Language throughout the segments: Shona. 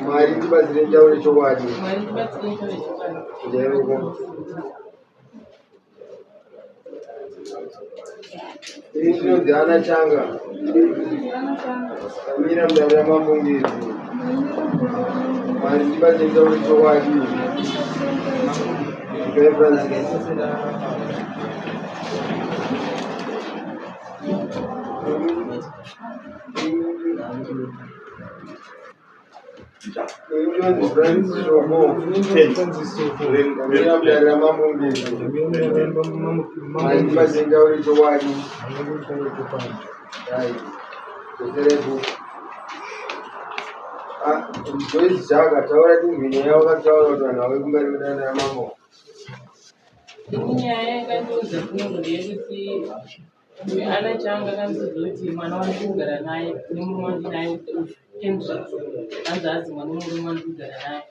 Mari tibatsire ntauro chokwadi. Inonzi Ana Changa. Kamira mudare mambongezi. Mari tibatsire ntauro chokwadi. Ana Changa kanzozoti mwana wandikugara naye nemurume wandinaye anzi mwana wemurume wandikugara naye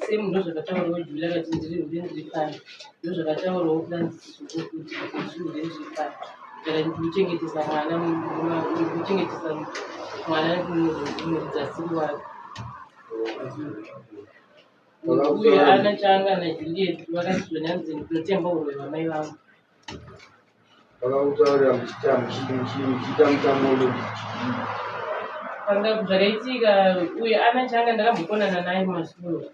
same ndozvakataurwawo Julia akati ndiri fani ndozvakataurwawo Francis kuti ndiri fani kana ndikuchengetesa mwana mudzasiri wake uye Ana Changa naJuliet vakati zvonyanzi ndinotemba urwe hwamai vangu vakakutaurira muchita mutambo panga zvakaitika uye Ana Changa ndakambokonana naye mumasukuru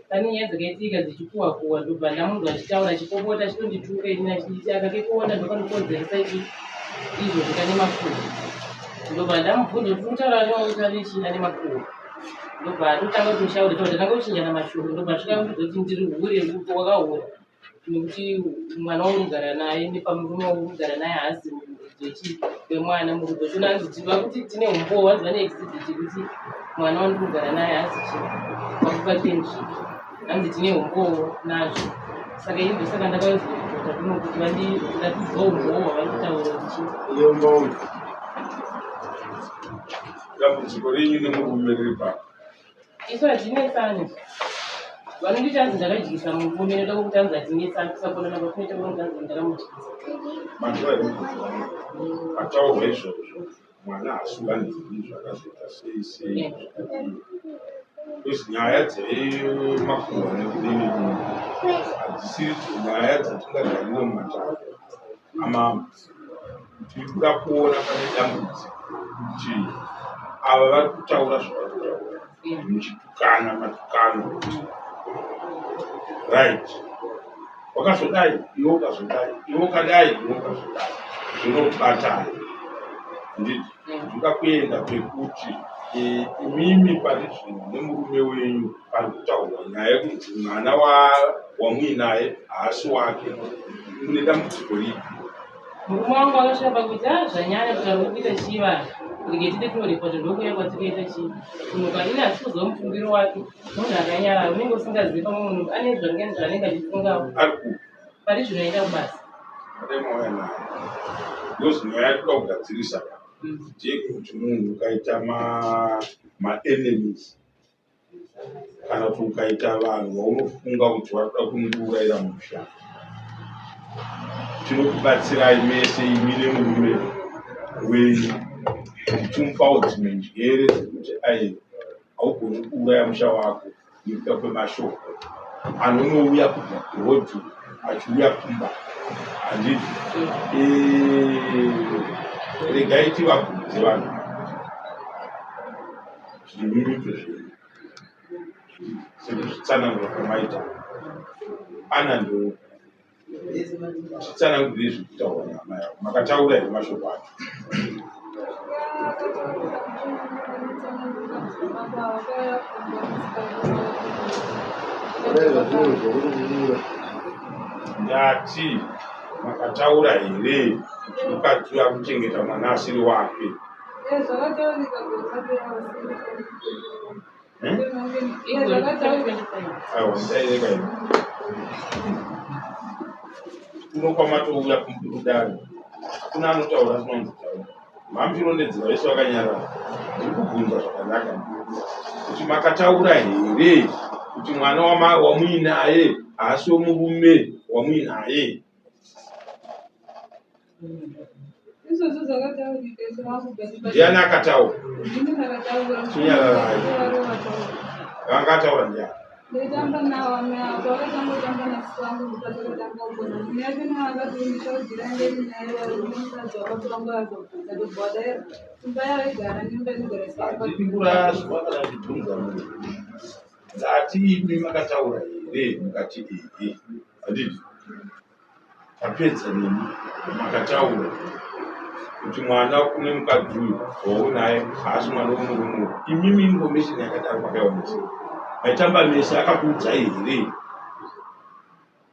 pane nyaya dzakaitika dzichikuwa ndobva ndamunhu achitaura achipopota achitondituka ini achiti akakekuona ndokanokonzeresa izvo zvekane makuhwa ndobva ndamubvunza kuti kutaura newakuti ane chii ane makuhwa ndobva ndotanga kumushauri kuti ndanga uchinjana mashoko ndobva svika kuti ndiri hure wakahura nekuti mwana waurikugara naye nepamurume waurikugara naye haasi murudzwechi wemwana murudzwechi unanzitiva kuti tine umbowo wanzi vane exhibit kuti mwana wandirikugara naye haasi chii pakupatenzi hanzi tine umbowo nazvo saka izvo saka ndakazota kuno kuti vandatidziwa umbowo hwavari kutaura kuti iyo mbowo dambudziko renyu nemurume riri papa isu hatinesani vanonditi hanzi ndakadyisa murume ndoda kuti hanzi hatinesani tisakonana pakunoita kuti hanzi ndakamudyisa mazuva ataurwa izvozvo mwana hasunganidziri zvakazoita sei nyaya dzemakuhwa nekudini hadzisiri nyaya dzatingagarire mumatavo amama tiri kuda kuona pane dambudziko kuti ava vari kutaura zvavari kutaura muchitukana matukano right wakazodai iwe ukazodai iwe ukadai iwe ukazodai zvinobatana nditi ndinoda kuenda pekuti imimi pari zvino nemurume wenyu pari kutaurwa nyaya yekuti mwana wamuinaye haasi wake une dambudziko ripi murume wangu akasvika pakuti zvanyanya kutaura kuita chii vanhu riketide kunoripota ndokuya kwatikaita chii kunuka ini hasi kuziva mufungiro wake munhu akanyara unenge usingazivi pamwe munhu ane zvanenge achifungawo pari zvinoenda kubasa ademauya naye ndozvinoya toda kugadzirisa ndeyekuti munhu ukaita maenemies kana kuti ukaita vanhu vaunofunga kuti varikuda kumuurayira musha tinokubatsirai mese imi nemurume wenyu tichimupawo dzimwe njere dzekuti haugoni kuuraya musha wako nekuda kwemashoko anonouya kubva kurodhi achiuya kumba handiti regai tivabvunze vanhu zvinyunyuto zvenyu sekuzvitsanangura kwamaita ana ndo chitsanangurei zvekutaura nhama yavo makataura here mashoko acho ndati makataura here kuti mukadzi akuchengeta mwana asiri wake unokwama touya kumudari kuna anotaura sinonzotaura mhambiro ndedzira vese vakanyarara. Ndiri kubvunza zvakanaka kuti makataura here kuti mwana wamuinaye haasi womurume wamuinaye? Ndiani akataura? Chinyararai vanga ataura ndiani? Ndetamba nawo amea kwakatambotamba nasiwangu ndikatotanga ubona ndinapina akatiundishaudira ndeni naye varimukadzi wakatongazokadobhwadera imba yaigara nyumba ndirikuraswa kana ndibvunza munhu ndati imi makataura here mukati ehe handiti tapedza nemi makataura kuti mwana kune mukadzi uyu waunaye haasi mwana womurume imimi information yakadaro makaionesa maitamba mese akakuudzai here?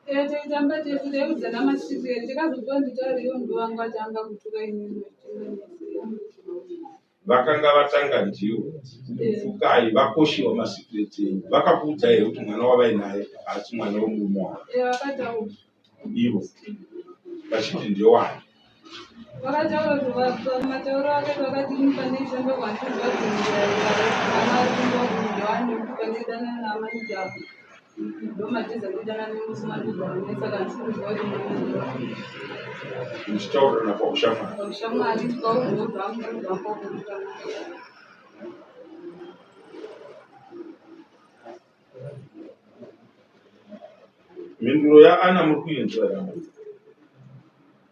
taitamba tese taiudzana masiku ere takazokuva nditauriwo ndiwangu atanga kutuka inini vakanga vatanga ndiwo fukai vakoshiwa masecret enyu vakakuudza here kuti mwana wavainaye haasi mwana womurume wavo? vakataura ivo vachiti ndewani? vakataura kuti matauro akati vakati infanation ndokwantivakuaaaakumbokundewani panedana ndomatiza kudana nemusimandizanesaka ndisikuziva kuti muchitaurana paushamwari? ushamwari tikauzvaamuaaaa mhinduro yaana muri kuinzwa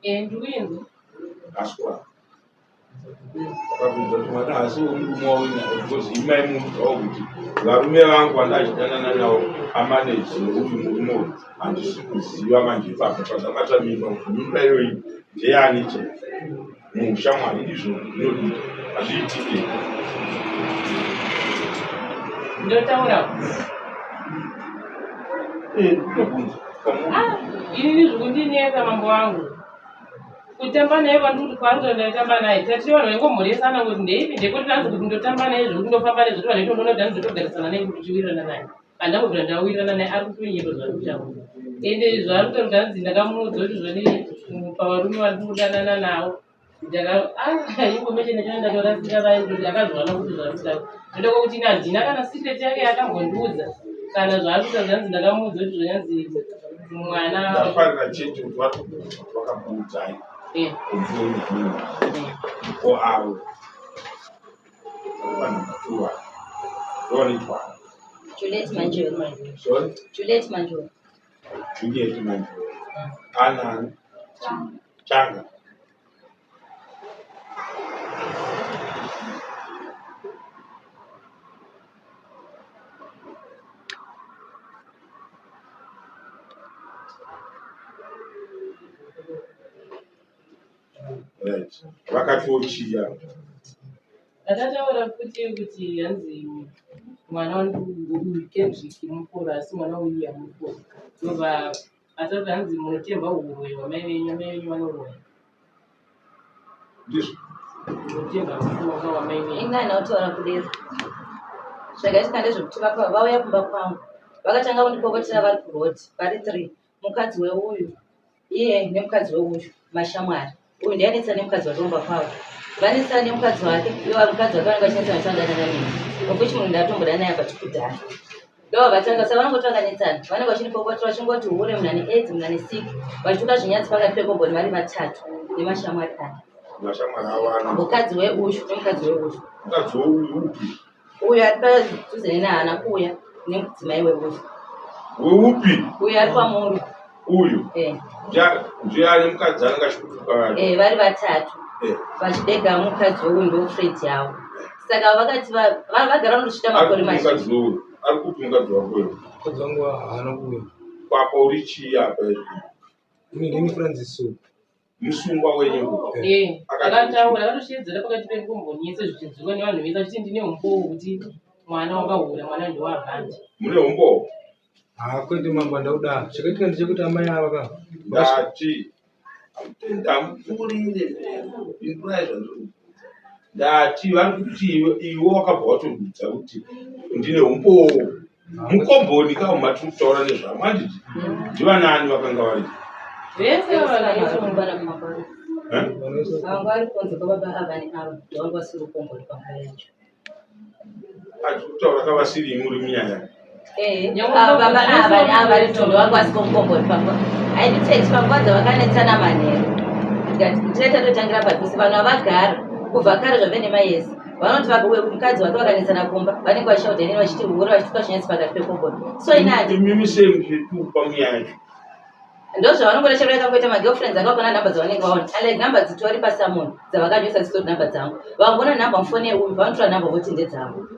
here? Ndiri kuinzwa. Aswa akabvunza kuti mwana haasi womurume wauinaye because imai muudzawo kuti varume vangu vandachidanana navo amaneji neuyu murume uyu handisi kuziva manje ipapo pazamata mimba kuti mimba iyoyi ndeyani che muushamwari izvo inodii hazviitike? Ndotaura ndinobvunza inini zvokundinetsa mambo wangu kutamba naye kwandiri kwaruto ndaitamba naye tati vanhu vaingomhoresana kuti ndeipi ndekuti ndanzi kuti ndotamba naye zvokuti ndofamba naye zvokuti vanhu vaitoona kuti handizotogarisana naye kuti tichiwirirana naye handakubvira ndawirirana naye ari kutonyepo zvari kutaura ende zvari kutori ndanzi ndakamuudza kuti zvoni pavarume vari kudanana navo ingomechene chino ndatorasika vaye kuti akazowana kuti zvari kutaura ndoda kuti ine handina kana secret yake yakangondiudza kana zvari kuita zvanzi ndakamuudza kuti zvanzi mwana ndafarira chete kuti vakakuudzai umvuni o avo vanhu ndonitwa Juliet Manjoro. sorry Juliet Manjoro. Juliet Manjoro anani changa right vakatochiya akataura kuti hanzi mwana Kendrick mukuru asi mwana uyu mukuru ndobva atati hanzi munotemba uroyi wamai venyu vanoroya ndizvo munotemba mukuwaka wamai venyu Ingana utaura kudeza. Zvakaitika ndezvekuti vauya kumba kwangu. Vakatanga kundipopotera vari kurodi, vari 3. Mukadzi weuyu, iye nemukadzi weuyu, mashamwari. Uyu ndianetsa nemukadzi watomba kwavo. Vanetsana nemukadzi wake, ivo mukadzi wake vanenge vachinetsana vatangana neni. Nokuti munhu ndatombodana naye patikudhara. Ndo vatanga saka vanongotanga netsana. Vanenge vachinipopotera vachingoti hure munhu ane AIDS, munhu ane sick. Vachitoda zvinyatsi pakati pekomboni vari 3 nemashamwari aya. mashamwari avana Mukadzi weuyu nemukadzi weuyu. mukadzi wouyu upi Uyu ari padhuze nehana kuuya nemudzimai weuyu. weupi Uyu ari pamuru. uyu ndiye ane mukadzi anenge achikutuka vari Vari 3 vachidega mukadzi weuyu ndofred yavo. Saka vakati vagara ndochita makore mazhinji. mukadzi weuyu ari kupi mukadzi wakoyo mukadzi wangu haana kuuya kwapa uri chii apa ndini Francis musungwa wenyu akataura akatoshedzera pakati pekomboni yese zvichidziwa nevanhu vese achiti ndine umbowo kuti mwana wakahura mwana ndiwavhandi mune umbowo kwete mambo ndauda chakaitika ndechekuti amai ava ndati ndamupfuurire pindurai zvandiri ndati vari kuti iwe wakabva watondudza kuti ndine umbowo mukomboni kawo matiri kutaura nezvamo handiti ndivanani vakanga vari vese Vese vanombana kumabara. Vangu vari kunze kwababa ava neavo ndovangu vasiri kukombori panguva yacho. Achikutaura kavasiri muri munyaya. Baba ava neavo vari tondo vangu vasiri kukombori panguva. Hainditeksi panguva dzavakanetsana manheru. Ndikati totangira padhuze vanhu havagara kubva kare zvave nemayezi. Vanoti mukadzi wake vakanetsana kumba vanenge vachishauta inini vachiti huri vachituka zvinyatsi pakati pekombori. So inati mimi semuzvitupa munyaya yacho. Ndo zvavanongorechereka kuita magirlfriends akagona nhamba dzavanenge vaona alike nhamba dzitori pasamoni dzavakanyoisa dzisitori nhamba dzangu vangona nhamba mufoni yeuyu vanotora nhamba voti ndedzangu.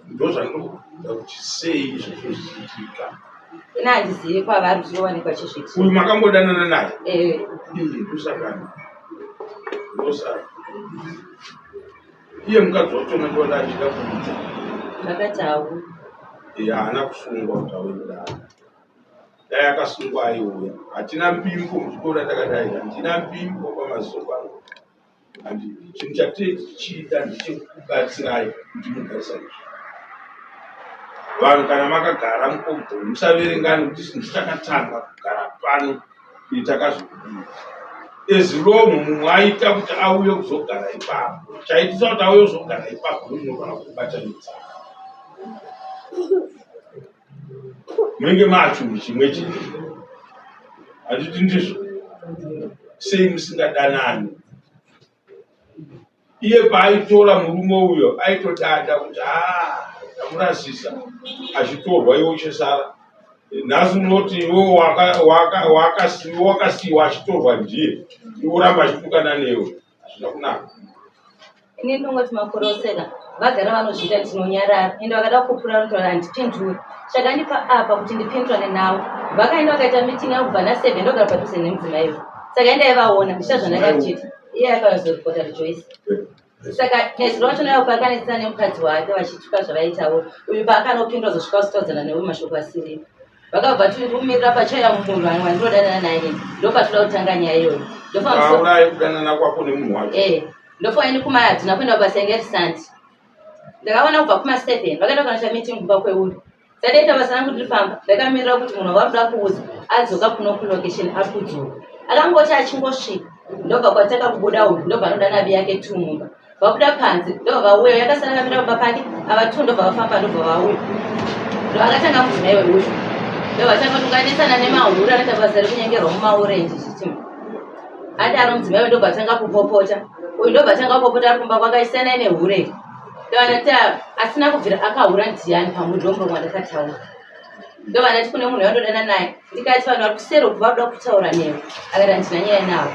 Ndo zvandinoda kuti sei zvichiitika. Ina handizivi kwavari zvichiwanikwa chizviti. Uyu makambodanana naye? Ndosakani. Iye mukadzi wacho ndoda achida kuudza. Vakati hawo. Haana kusungwa kuti auye kudaro. Dai akasungwa aiuya. Hatina mpimbo muchikora takadai. Hatina mpimbo pamaziso pangu. Chinhu chatichida ndechekubatsirai kuti mugarisane. Vanhu kana makagara mukombori musaverengani kuti chinhu chakatanga kugara pano takazokudini. Eziromu mumwe aita kuti auye kuzogara ipapo. Chaitisa kuti auye kuzogara ipapo ndozvinofana kubatanidza. Munenge machinhu chimwe chete. Handiti ndizvo. Sei musingadanani. Iye paaitora murume uyo aitodada kuti ndamurasisa achitorwa iwo chesara. Nhasi unoti iwo wakasiyiwa achitorwa ndiye. Iwo ramba achitukana newe. Hazvina kunaka. Ini ndingoti makoroseka vagara vanozviita ndinonyarara ende vakada kupura vanotaura handipinduri chakandipa apa kuti ndipindurane navo vakaenda vakaita meeting yangu kubva na7 ndogara padhuze nemudzimaivo saka endaivaona ndichita zvandakachita iye akazoripota rejoice saka nezuro wacho nayo pakanetsana nemukadzi wake vachituka zvavaitawo uyu paakanopindwa zosvika kuzotaudzana neuyu mashoko asiri vakabva tikumirira pachaya munhu wandinodanana naye ndopatoda kutanga nyaya iyoyo ndofaurai kudanana kwako nemunhu wacho ndofaini kumayadhina kuenda kubasa yangerisandi ndakaona kubva kuma7 vakaenda kunoita meeting kumba kweuyu sadaita basa rangu ndirifamba ndakamirira kuti munhu wavakuda kuuza adzoka kuno kulocation ari kudzoka akangoti achingosvika ndobva kwataka kubuda uyu ndobva anoda navi yake tumumba vabuda panze ndobva vauya yakasara kamira kumba pake ava tu ndobva vafamba ndobva vauya ndovakatanga mudzimai weuyu ndobvatanga tunganisana nemahuru anoita basa rekunyengerwa mumaurenji chitima adaro mudzimai ndobva atanga kupopota uyu ndobva atanga kupopota ari kumba kwakaisana nehure ndovanati asina kubvira akahura ndiyani pamudombo mwandakataura ndobva ndati kune munhu yandodana naye ndikati vanhu vari kusero kubva vakuda kutaura newe akati handina nyaya navo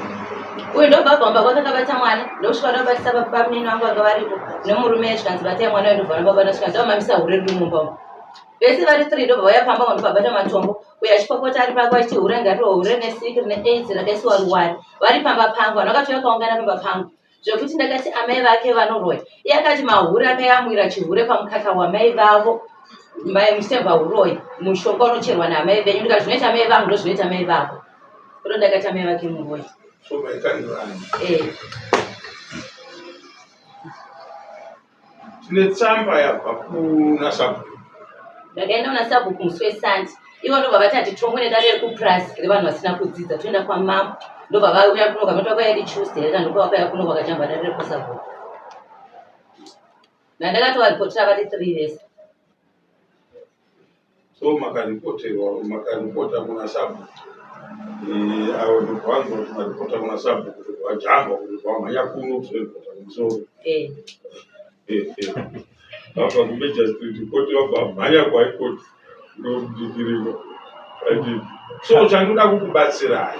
uyu ndobva abvamba kwake akabata mwana ndosvika ndobatisa babamunini vangu vanga varipo nemurume zvikanzi batai mwana uyu ndobva nababa ndasvika ndovamamisa hure riri mumba vese vari 3 ndobva vaya pamba ndobvabata matombo uyu achipopota ari pako achiti hure ngariwo hure nesikiri neaids rakaisiwa ruwari vari pamba pangu vanhu vakati vakaungana pamba pangu zvokuti ndakati amai vake vanoroya iye akati mahure akayamwira chihure pamukaka wamai vavo mai musemba uroyi mushonga unocherwa naamai venyu ndikati zvinoita amai vangu ndozvinoita amai vako kudo ndakati amai vake muroyi tine tsamba yabva kuna sabhuku ndakaenda kuna sabhuku musi wesandi ivo ndobva vati hatitomwe nedare rekupurasi revanhu vasina kudzidza toenda kwamambo ndobva vauya kuno kameta kwairi tuesday kandokwavakauya kuno kwakachamba dare rekusabhuku nandakatovaripotera vari 3 vese so makaripota kuna sabhuku avo ndobvanzwa kuti maripota kuna sabhuku kuti vajamba kuti vamhanya kuno kuzoripota kumusoro apa kumejustice ripoti vabva kwaikoti ndomudikiriro so chandoda kukubatsirai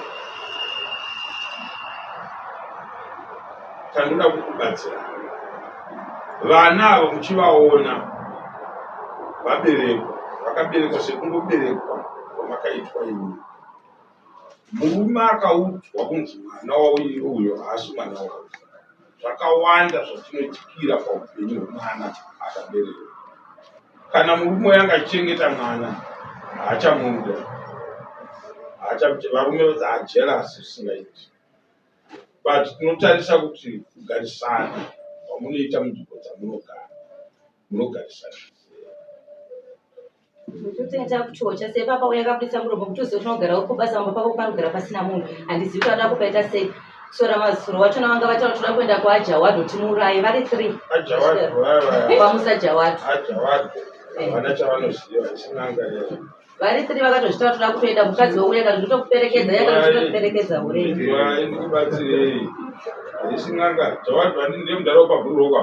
vana ava muchivaona vaberekwa vakaberekwa sekungoberekwa kwamakaitwa imi murume akaudzwa kunzi mwana wauyo haasi mwana wavo zvakawanda zvatinotikira paupenyu hwemwana akaberekwa kana murume yanga achichengeta mwana haachamuda varume haajerasi zvisingaiti but tinotarisa kuti kugarisana pamunoita munzvimbo dzamunogara munogarisana totoenda kuchocha sepapa uya akabudisa muromo kuti uzive tinogara kubasa mumba pako panogara pasina munhu handizivi kuti ada kupaita sei sora mazuro wachona vanga vataura toda kuenda kuajawadho timuurayi vari 3 pamusa jawadho havana chavanoziva isinanga vari 3 vakatozvitaura toda kutoenda mukadzi weuya kana ndotokuperekedza yakatotokuperekedza urei ndikubatsirei isinanga jawadho ndie mudaro pabhuroka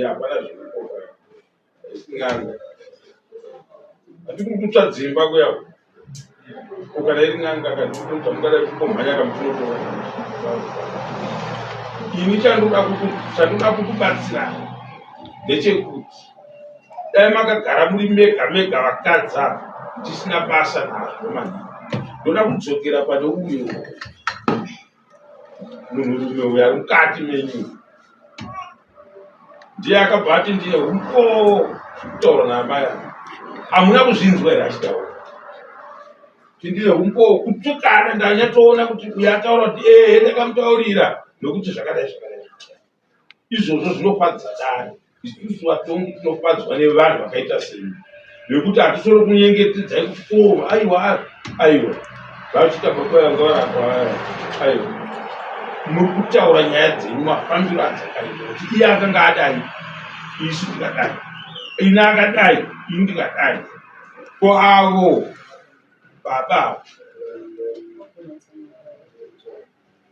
hapana zvinokoka isinanga hatikukutsva dzimba kuyako ukada iri n'anga kandikutoita mungada kumbomhanya kamutonotora ini chandoda kukubatsira ndechekuti dai makagara muri mega mega vakadza tisina basa nazvo maningi ndoda kudzokera pane uyo munhurume uyo ari mukati menyu ndiye akabva ati ndiye huko kutaura naamai hamuna kuzvinzwa here achitaura tindiye humbo kutukana ndanyatoona kuti uyo ataura kuti ndakamutaurira nokuti zvakadai izvozvo zvinofadza dani isusu vatongi tinofadzwa nevanhu vakaita semi nekuti hatisoro kunyengetedzai kuti aiwa vachitabva kwayangavarapa aiwa muri kutaura nyaya dzenyu mafambiro adzakaita kuti iye akanga adai isu tikadai ina akadai ini ndikadai ko avo baba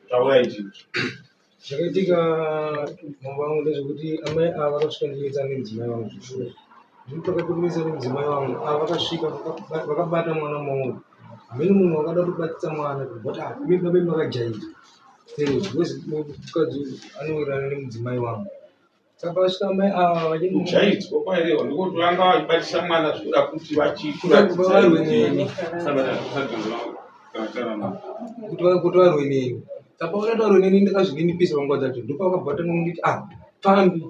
taurai chii zvakaitika mumba wangu ndezvekuti amai ava vakasvika ndichiita nemudzimai wangu zvishure ndiri pakatorimisa nemudzimai wangu ava vakasvika vakabata mwana mauri hamene munhu wakada kutobatisa mwana but mimba makajaira mukadzi anowirirana nemudzimai wangu saka pasvika amai ava vachijaidzwa kwairewa ndikuti vanga vachibatisa mwana zvoda kuti vachivarweneni kuti varweneni saka vakati varweneni ndakazvininipisa panguva dzacho ndopavakabhata nditi pambi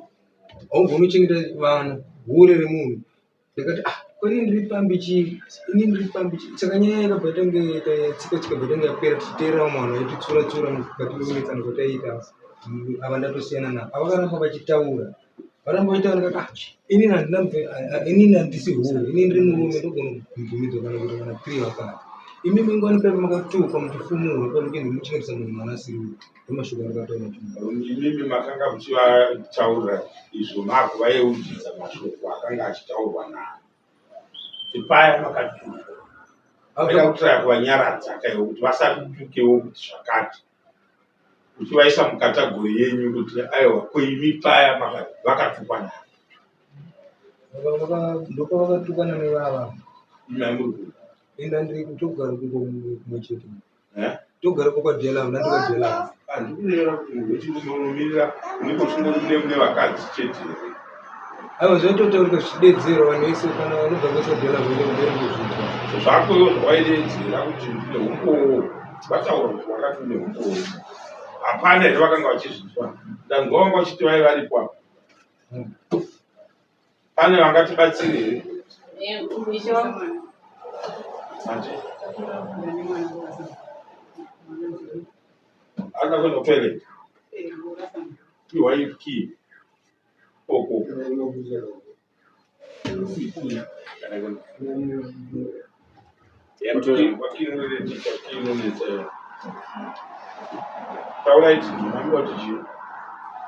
haugoni uchengeta vana hure remunhu ndikati kwani ndiri pambi chii ini ndiri pambi chii saka nyaya yakabva tange tsika chikabva tange yapera tichiteererawo mwana waititsura-tsura mukati meunetsano kwataiita ava ndatosiyana navo avakaramba vachitaura varamba vachitaura ndikati inini handisi huru ini ndiri murume ndogona kubvumidzwa kana kuti kana 3 vakati imi mingwani paipa makatuka mutifumura panokende muchengetesa munhu mwana asiriwo ndomashoko ndakataura imimi makanga muchivataurira izvo makuva yeudzidza mashoko akanga achitaurwa navo kuti paya makatuka aida kutiraya kuvanyaradza kaiwo kuti vasatukewo kuti zvakati uchivaisa mukatagori yenyu kuti aiwa koimi paya vakatukwa navo ndopavakatukana nevava imamuri enda ndiri kutogara kumwechete togara kwakwadhela ndandikadhela handikunera kuti munhu wechirumemirira nikosingoine vakadzi chete aiwa zvaitotaurika zvichidedzera vanhu vese kana vanobva kwesadhela vairikuzvita zvako iwo zvawaidedzera kuti ndine umbowo vataura kuti vakati une umbowo hapana here vakanga vachizvitwa ndango vanga vachiti vai varipo apa pane vangatibatsire here akakwenda kutoilet iwaiki oko tauraiti mambotichii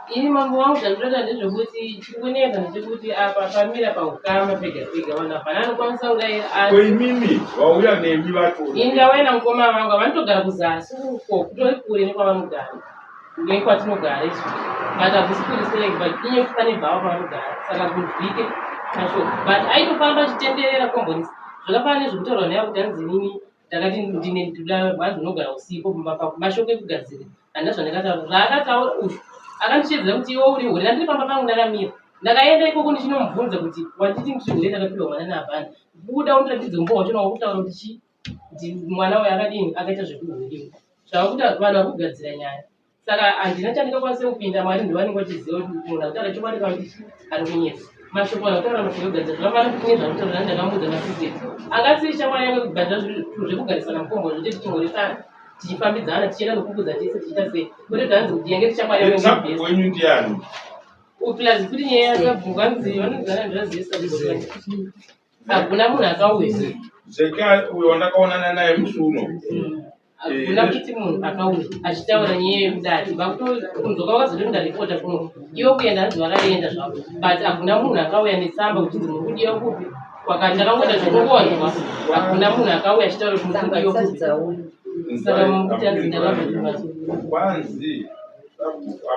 ini mambo wangu zvandinoda ndezvekuti chirikuneka ndechekuti apa pamira paukama pega pega vanhu hapana anokwanisa kudai koimimi vauya nemi vatoni ini ndauya namukoma vangu vanotogara kuzasi uko kutori kure nekwavanogara nekwatinogara isu but havisi kuri sereki but inye kuti pane bhava pavanogara saka kuvhike mashoko but aitofamba achitenderera kombonisi zvakafana nezvekutaurwa neya kuti hanzi nini ndakati ndine ndoda vanhu unogara usiku mashoko ekugadzira handina zvandakataura zvaakataura uyu akandichedzera kuti iwo uri hure ndandiri pamba pangu ndakamira ndakaenda ikoko ndichinomubvunza kuti wanditi ndichihure ndakapiwa mwana naabhani buda undiratidze umbo wachona wakutaura kuti mwana uyu akadini akaita zvekuhuriwa zvava kuti vanhu vakugadzira nyaya saka handina chandingakwanisa kupinda mwari ndivanenge vachiziva kuti munhu akutaura chokwanika kuti ari kunyesa mashoko akutaura mashoko ekugadzira zvavana kuti ne zvanotaura ndakamuudza masizeti angasiri shamwari yange kugadzira zviro zvekugarisana mukombo zvoteti tingoresana tichifambidzana tichienda nokukudza tese tichiita sei kuti tanzi kuti yange tichamwari yange wenyu ndiani uplazi kuti nyaya yakabvuka nzi vanogara ndazisa hakuna munhu akauya zeka uyo wandakaonana naye musi uno kuna kuti munhu akauya achitaura nyaya yemudari vakutokunzwa kwakazoti ndaripota kuno iwo kuenda nzi vakaenda zvavo but hakuna munhu akauya netsamba kuti muri kudiwa kupi kwakati ndakangoita zvokuonzwa hakuna munhu akauya achitaura kuti muri kudiwa kupi saka mukuti anzi kwanzi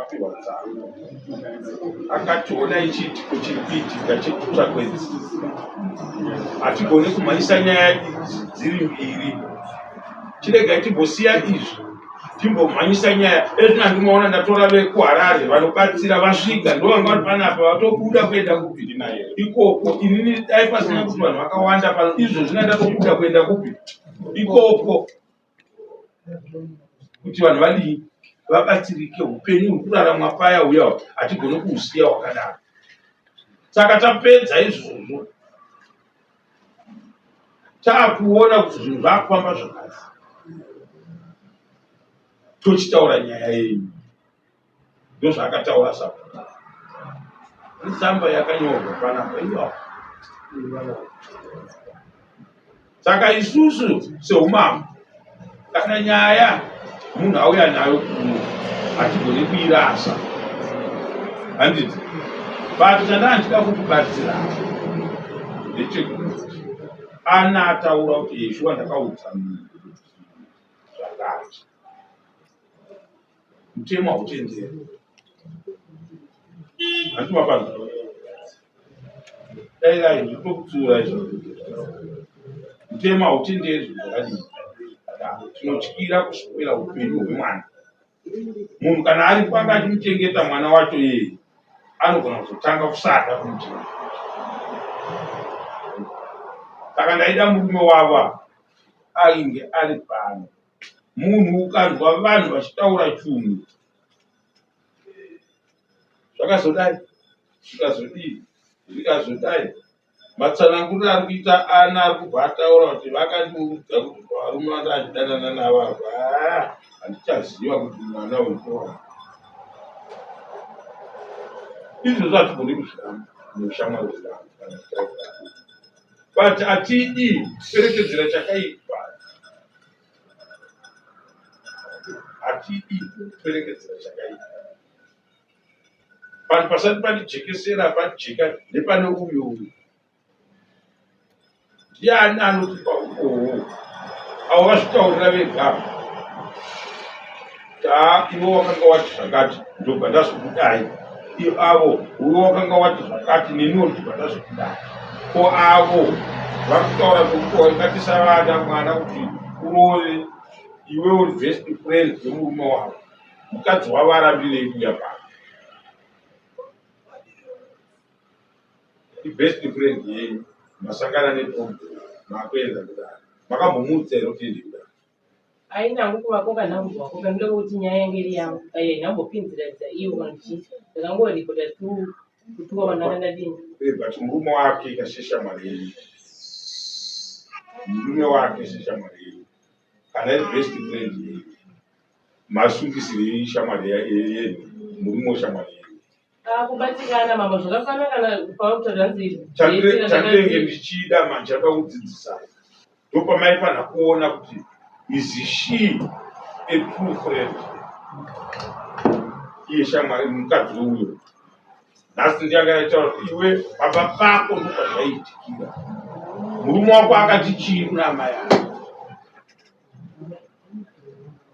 apiwa tsamba akationa ichiitiko chiri kuitika chekutsvakwedzi hatigoni kumhanyisa nyaya idzi dziri mbiri chiregai timbosiya izvi timbomhanyisa nyaya ezvinandimaona ndatora vekuharare vanobatsira vasvika ndovanga vari panapa vatobuda kuenda kupi ikoko inini dai pasina kuti vanhu vakawanda pano izvo zvinoenda kubuda kuenda kupi ikoko kuti vanhu vadii vabatsirike upenyu huri kuraramwa paya uya hatigoni kuhusiya hwakadaro saka tapedza izvozvo taakuona kuti zvinhu zvakufamba zvakanaka tochitaura nyaya yenyu ndozvaakataura Sabata itsamba yakanyorwa panapa iwapo saka isusu seumambo kana nyaya munhu auya nayo kuno hatigoni kuirasa handiti but chandandida kukubatsira ndechekuti ana ataura kuti yeshuwa ndakaudza zvakati mutemo hautenderi handimapana dairai nditokutsiura izvo mutemo hautenderi zvakadii tinotyira kuswera upenyu hwemwana munhu kana ari panga achimuchengeta mwana wacho yeye anogona kuzotanga kusada kumuchengeta saka ndaida murume wava ainge ari pano munhu ukanzwa vanhu vachitaura chunhu zvakazodai zvikazodai matsananguriro ari kuita ana ari kubva ataura kuti vakandiudza kuti varume vanga achidanana navava handichaziva kuti mwana wetora izvozvo hatigoni kuzviramba neushamwari hwevanhu but hatidi kuperekedzera chakaipa hatidi kuperekedzera chakaipa panhu pasati pandijekesera pandijeka nepane uyu ndiani anotipa ukohwo avo vazvitaurira vega ivo wakanga wati zvakati ndobva ndazokudai avo uyo wakanga wati zvakati neniwo ndobva ndazokudai ko avo vari kutaura kuti ngatisavada mwana kuti urove iwe uri best friend wemurume wavo mukadzi wavo arambirei kuya pano ibest friend yenyu masangana netombo makuenda kudaro makambomuudza here kuti ende kudaro ainangu kuvakoka nhambo wako kandoda kuti nyaya yangu iri yangu nhambopinziradza iwo vanchi ndakangorikoda kutuka vanhu vakandadini but murume wake ikasheshamwari yenyu murume wake seshamwari yenyu kana iri best friend yenyu masungisire shamwari yenyu murume weshamwari yenyu kubatikana mambo zvakafanana kana pautaura nzi chandinenge ndichida manje akakudzidzisai ndopamaifanira kuona kuti is she a true friend iye shamwari mukadzi uyo nhasi ndiangaitaura kuti iwe baba pako ndopazvaitikira murume wako akati chii kuna amai ake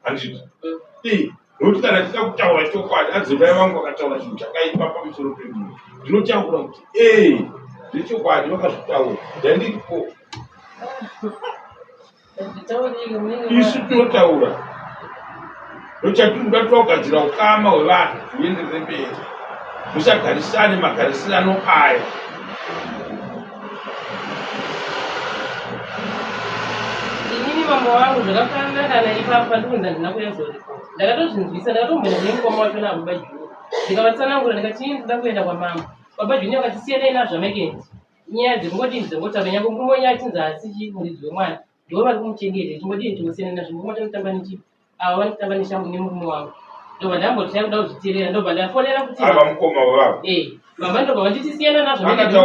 handiti nokuti kana tida kutaura chokwadi adzimai vangu vakataura chinhu chakaipa pamusoro pemunhu ndinotaura kuti zvechokwadi vakazvitaura ndandiripo isu tinotaura ndochatirikuda kugadzira ukama hwevanhu huenderere mberi musagarisane magarisirano aya inini mambo wangu zvakafanana kana ipapa ndikunza ndina kuyazoripo ndakatozvinzwisa ndakatombona nemukoma wacho nababa juni ndikavatsanangura ndikati ndida kuenda kwamama baba juni vakati siyanai nazvo makendi nyaya dzekungoti dzongotaura nyange ngumbonya achinzi asi muridzi wemwana ndiwo vari kumuchengeta chimbodini chingosiyana nazvo ngumbo tanotamba nechipi avo vanotamba neshambo nemurume wangu ndobva ndambotaya kuda kuzviteerera ndobva ndafonera kuti ava mukoma wevavo mama ndobva vanditisiyana nazvo makendi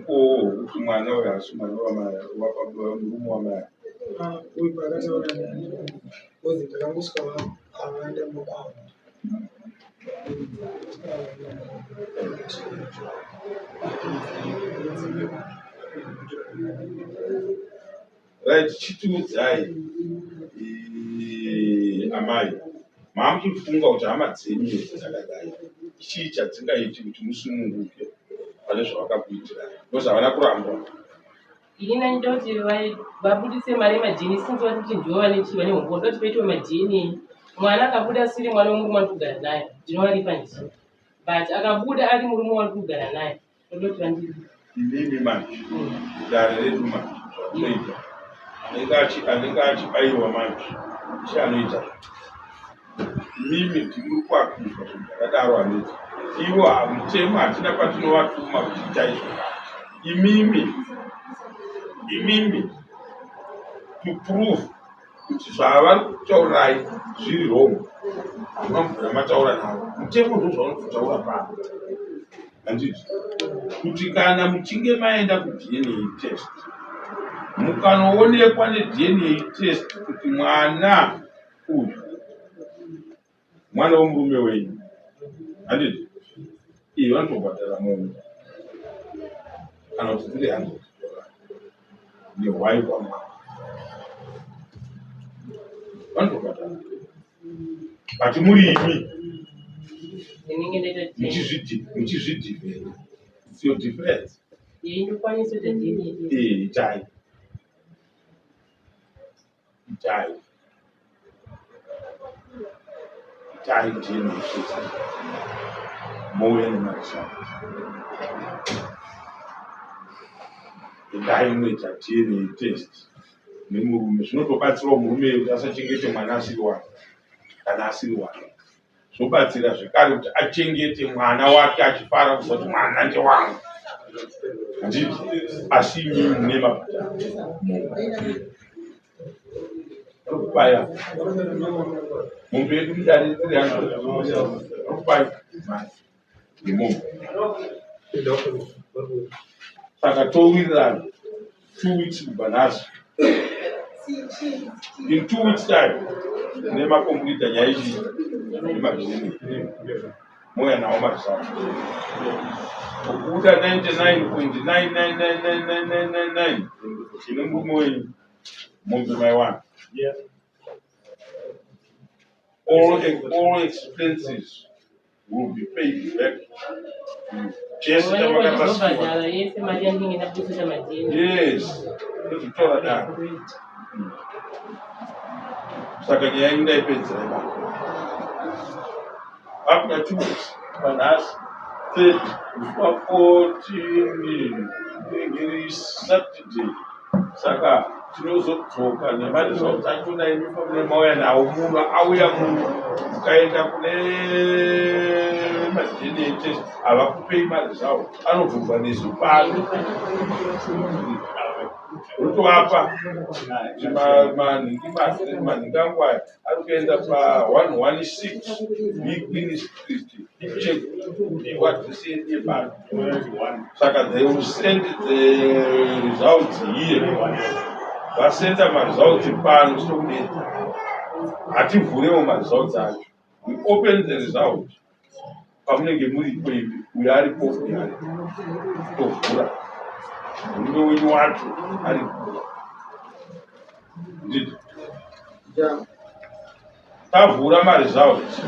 kuti mwana wehasu mwana wamurume wamai uyu pakataura nani kozi ndakangosvika avanda mukava right chitiudzai amai maamuchifunga kuti hama dzenyu dzakadai chii chatsingaiti kuti musununguke pane zvavakakuitira because havana kurambwa ini ndoti vabudise mari majini sinzi kuti ndivo vane hongo ndoti peitiwe majini mwana akabuda asiri mwana wemurume wari kugara naye ndinovaripa njini but akabuda ari murume wari kugara naye ndoti vandiri inini manje dare redu manje zvaunoita anenge achibayiwa manje chianoita mimi ndimuri kuakuza zvakadaro anoita ivo hamutemo hatina patinovatuma kuchiita izvo imimi to prove kuti zvavari kutaurirai zviri wrong munobvira mataura navo mutemo ndo zvaunokutaura pano handiti kuti kana muchinge maenda kudna test mukanoonekwa nedna test kuti mwana uyu mwana wemurume wenyu handiti iyi vanotobhadhara munhu kana kuti 300 nehwai kwamwana vanotobhadhara but muri imi muchizvidhifenda your difference ndokwanisa kuti itai ndini mouya nemarisha endai munoita dna test nemurume zvinotobatsirawo murume kuti asachengete mwana asiri wake kana asiri wake zvobatsira zvekare kuti achengete mwana wake achifara kuzoti mwana ndewangu handiti asi imimi mune mabhadharo arikubaya mombe yedu mudare 300 arikubaya nemombe saka towirirana 2 weeks kubva nhasi in 2 weeks time nemakomplita nyaya iyi nemabhizini moya nawo marisana kubuda 99.9999999 ine murume wenyu mombe maiwana all expenses will be paid back chese vanovadhara yese mari yanenge ndabudisa majini yes ndozvitora daro saka nyaya iyi ndaipedzera baba after 2 weeks panhasi 30 14 ngiri Saturday saka tinozodzoka nemari zvawo tachona imi mauya nawo munhu auya munhu ukaenda kune madna test havakupei mari zvawo anobvunzwa nesu pano rotovapa manhingi angu aya ari kuenda pa116 Green Street check what the CNA pano saka they will send the results here vasenda maresults pano sokudeta hativhurewo maresults acho we open the result pamunenge muri kwembi uyo aripo uyari tovhura murume wenyu wacho aripo nditi tavhura maresults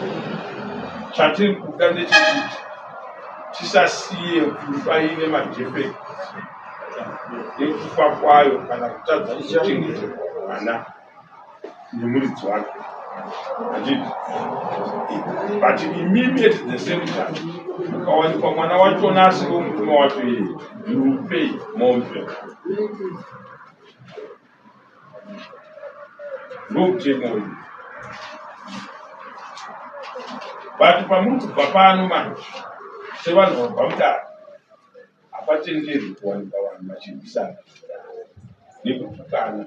chatiri kuda ndechekuti tisasiye kufaine majefect ekufa kwayo kana kutadza kuchengeterwa mwana nemuridzi wake handiti but imimi at the same time ukawanikwa mwana wachona asiriwo murume wacho iye you will pay mombe ndokutemo uyu but pamuri kubva pano manje sevanhu vabva mudare hapatenderwi kuwanika vanhu vachibvisana nekutukana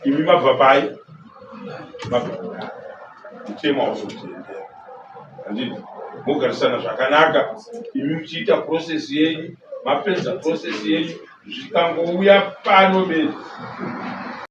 imi mabva pai mabva mutema wazotendera handiti mogarisana zvakanaka imi muchiita procesi yenyu mapedza procesi yenyu zvikangouya pano bezi